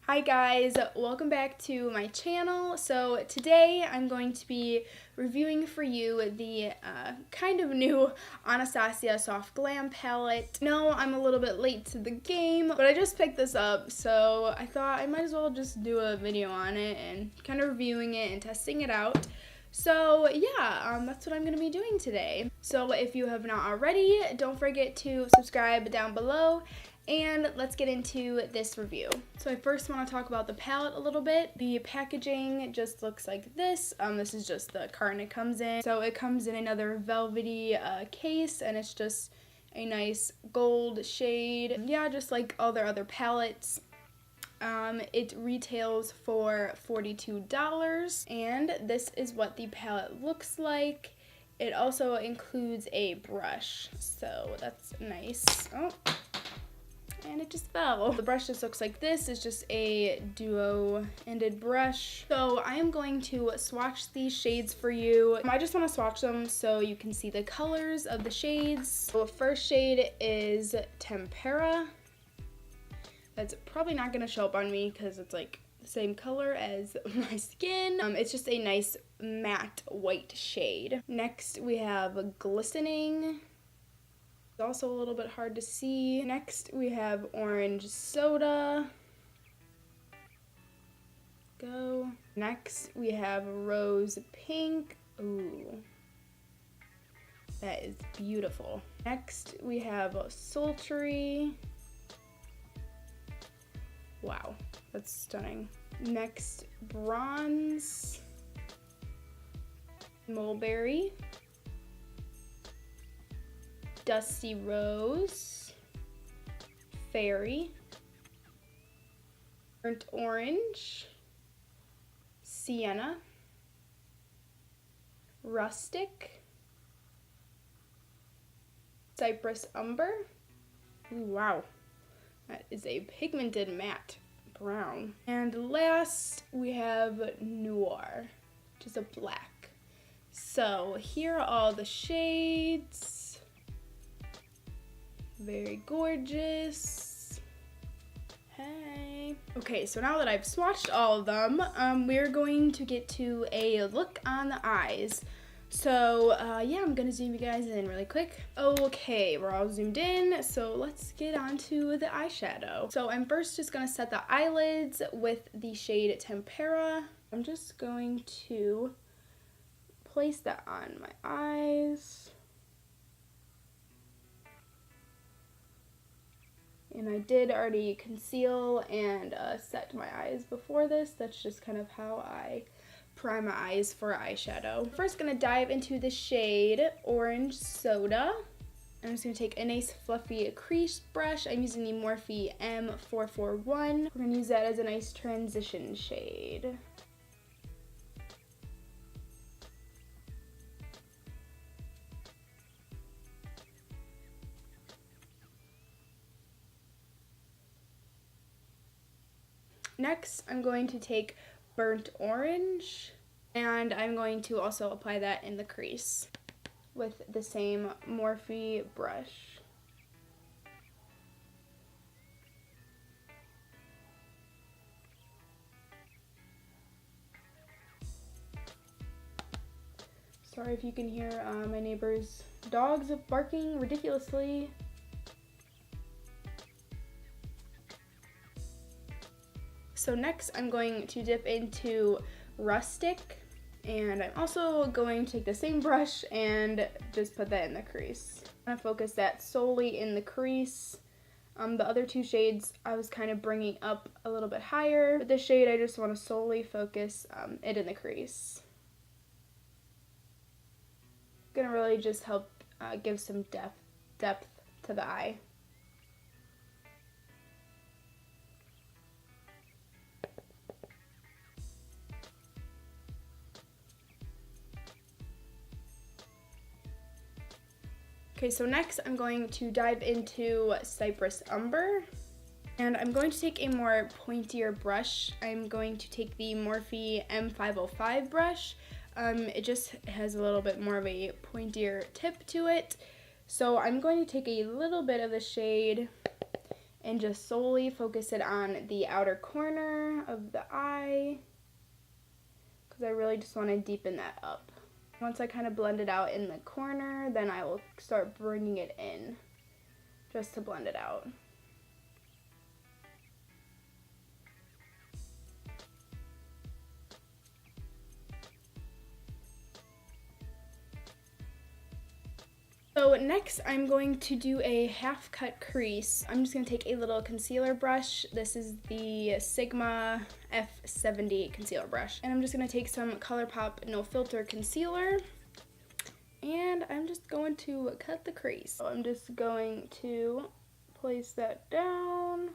Hi guys, welcome back to my channel. So today I'm going to be reviewing for you the kind of new Anastasia Soft Glam palette. No, I'm a little bit late to the game, but I just picked this up, so I thought I might as well just do a video on it and kind of reviewing it and testing it out. So yeah, that's what I'm going to be doing today. So if you have not already, don't forget to subscribe down below. And let's get into this review. So I first want to talk about the palette a little bit. The packaging just looks like this. This is just the carton it comes in. So it comes in another velvety case, and it's just a nice gold shade. Yeah, just like all their other palettes. It retails for $42, and this is what the palette looks like. It also includes a brush, so that's nice. Oh. And it just fell. The brush just looks like this. It's just a duo-ended brush. So I am going to swatch these shades for you. I just want to swatch them so you can see the colors of the shades. So the first shade is Tempera. That's probably not going to show up on me because it's like the same color as my skin. It's just a nice matte white shade. Next we have Glistening. It's also a little bit hard to see. Next, we have Orange Soda. Go. Next, we have Rose Pink. Ooh. That is beautiful. Next, we have Sultry. Wow, that's stunning. Next, Bronze. Mulberry. Dusty Rose, Fairy, Burnt Orange, Sienna, Rustic, Cypress Umber. Ooh, wow, that is a pigmented matte brown. And last, we have Noir, which is a black. So here are all the shades. Very gorgeous. Hey. Okay, so now that I've swatched all of them, we're going to get to a look on the eyes. So, yeah, I'm gonna zoom you guys in really quick. Okay, we're all zoomed in, so let's get on to the eyeshadow. So I'm first just gonna set the eyelids with the shade Tempera. I'm just going to place that on my eyes. And I did already conceal and set my eyes before this. That's just kind of how I prime my eyes for eyeshadow. First, gonna dive into the shade Orange Soda. I'm just gonna take a nice fluffy crease brush. I'm using the Morphe M441. We're gonna use that as a nice transition shade. Next, I'm going to take Burnt Orange, and I'm going to also apply that in the crease with the same Morphe brush. Sorry if you can hear my neighbor's dogs barking ridiculously. So next I'm going to dip into Rustic, and I'm also going to take the same brush and just put that in the crease. I'm going to focus that solely in the crease. The other two shades I was kind of bringing up a little bit higher, but this shade I just want to solely focus it in the crease. Gonna really just help give some depth to the eye. Okay, so next I'm going to dive into Cypress Umber, and I'm going to take a more pointier brush. I'm going to take the Morphe M505 brush. It just has a little bit more of a pointier tip to it. So I'm going to take a little bit of the shade and just solely focus it on the outer corner of the eye, because I really just want to deepen that up. Once I kind of blend it out in the corner, then I will start bringing it in just to blend it out. So next I'm going to do a half cut crease. I'm just going to take a little concealer brush. This is the Sigma F70 concealer brush. And I'm just going to take some ColourPop No Filter concealer. And I'm just going to cut the crease. So I'm just going to place that down.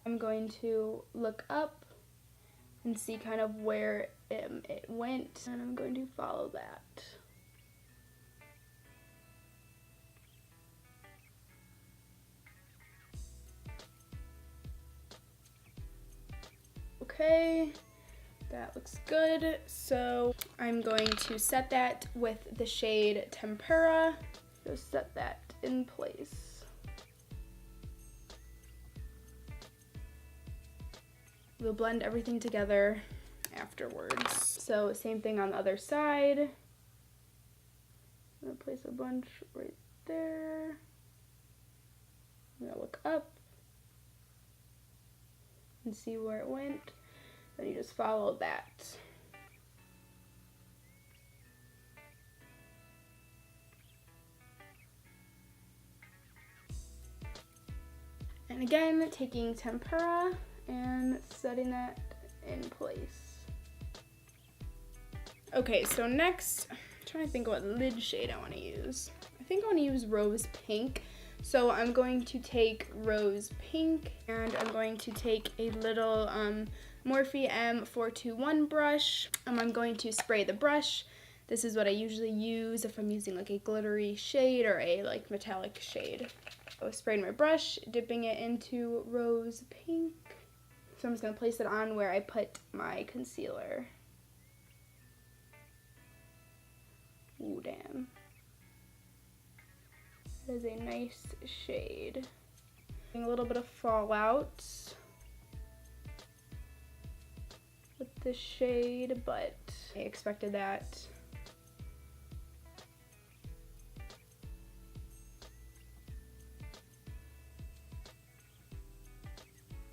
I'm going to look up and see kind of where it went. And I'm going to follow that. Okay, that looks good. So I'm going to set that with the shade Tempera. Just set that in place. We'll blend everything together afterwards. So same thing on the other side. I'm gonna place a bunch right there. I'm gonna look up and see where it went. Then you just follow that. And again, taking Tempera and setting that in place. Okay, so next, I'm trying to think what lid shade I want to use. I think I want to use Rose Pink. So I'm going to take Rose Pink, and I'm going to take a little Morphe M421 brush. I'm going to spray the brush. This is what I usually use if I'm using like a glittery shade or a like metallic shade. So spraying my brush, dipping it into Rose Pink. So I'm just going to place it on where I put my concealer. Ooh, damn. That is a nice shade. A little bit of fallout with this shade, but I expected that.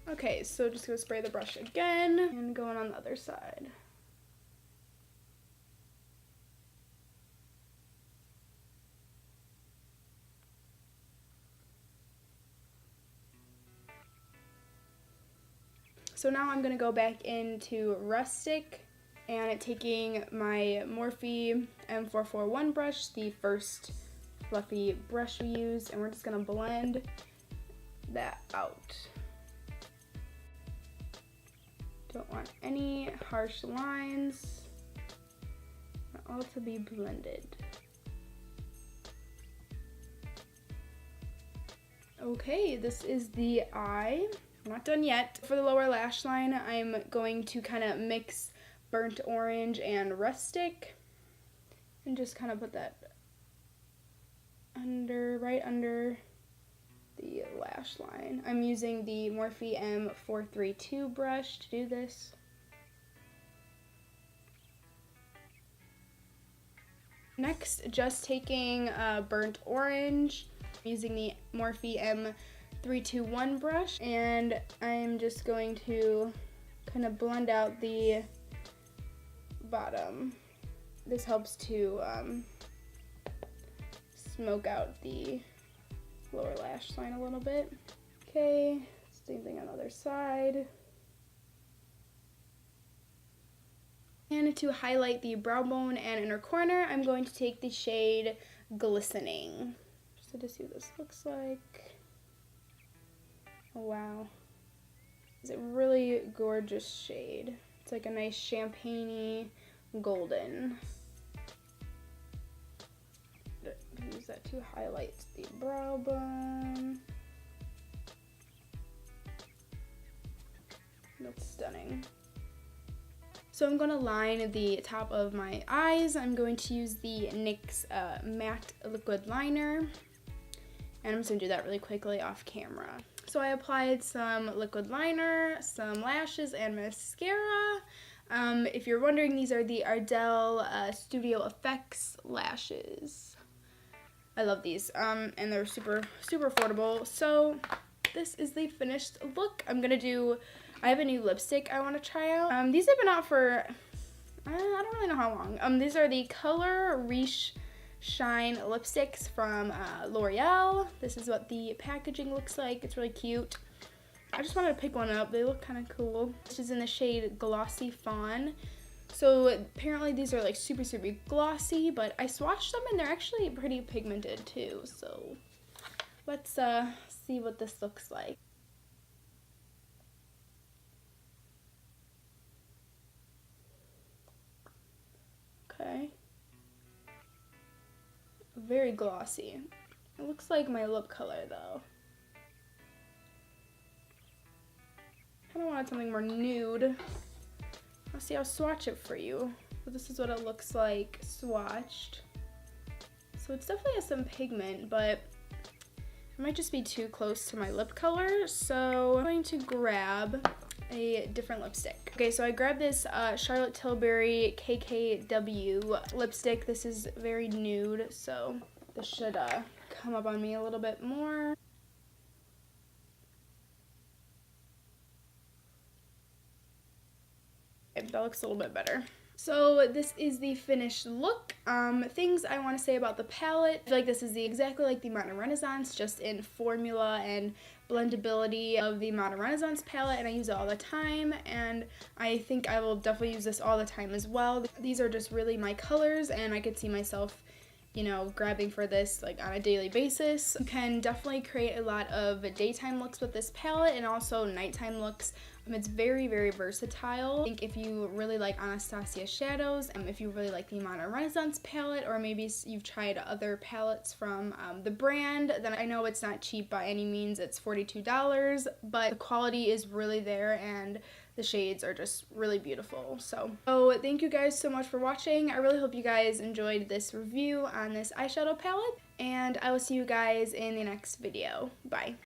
Okay, so just gonna spray the brush again and going on the other side. So now I'm gonna go back into Rustic and taking my Morphe M441 brush, the first fluffy brush we used, and we're just gonna blend that out. Don't want any harsh lines. Want all to be blended. Okay, this is the eye. I'm not done yet. For the lower lash line, I'm going to kind of mix Burnt Orange and Rustic and just kind of put that right under the lash line. I'm using the Morphe M432 brush to do this. Next, just taking Burnt Orange, using the Morphe M321 brush, and I'm just going to kind of blend out the bottom. This helps to smoke out the lower lash line a little bit. Okay, same thing on the other side. And to highlight the brow bone and inner corner, I'm going to take the shade Glistening. Just to see what this looks like. Oh wow. It's a really gorgeous shade. It's like a nice champagne-y golden. Use that to highlight the brow bone. Looks stunning. So I'm going to line the top of my eyes. I'm going to use the NYX matte liquid liner. and I'm just going to do that really quickly off camera. So I applied some liquid liner, some lashes, and mascara. If you're wondering, these are the Ardell Studio Effects lashes. I love these, and they're super, super affordable. So this is the finished look. I have a new lipstick I want to try out. These have been out for, I don't really know how long. These are the Color Riche Shine lipsticks from L'Oreal. This is what the packaging looks like. It's really cute. I just wanted to pick one up. They look kind of cool. This is in the shade Glossy Fawn. So apparently these are like super, super glossy, but I swatched them and they're actually pretty pigmented too. So let's see what this looks like. Okay. Very glossy. It looks like my lip color though. I kind of wanted something more nude. I'll see, I'll swatch it for you. So this is what it looks like swatched. So it's definitely has some pigment, but it might just be too close to my lip color. So I'm going to grab a different lipstick. Okay, so I grabbed this Charlotte Tilbury KKW lipstick. This is very nude, so this should come up on me a little bit more. Okay, that looks a little bit better. So this is the finished look. Things I want to say about the palette. I feel like this is exactly like the Modern Renaissance, just in formula and blendability of the Modern Renaissance palette, and I use it all the time, and I think I will definitely use this all the time as well. These are just really my colors, and I could see myself, you know, grabbing for this like on a daily basis. You can definitely create a lot of daytime looks with this palette and also nighttime looks. It's very, very versatile. I think if you really like Anastasia shadows, if you really like the Modern Renaissance palette, or maybe you've tried other palettes from the brand, then I know it's not cheap by any means. It's $42, but the quality is really there and the shades are just really beautiful. So thank you guys so much for watching. I really hope you guys enjoyed this review on this eyeshadow palette, and I will see you guys in the next video. Bye.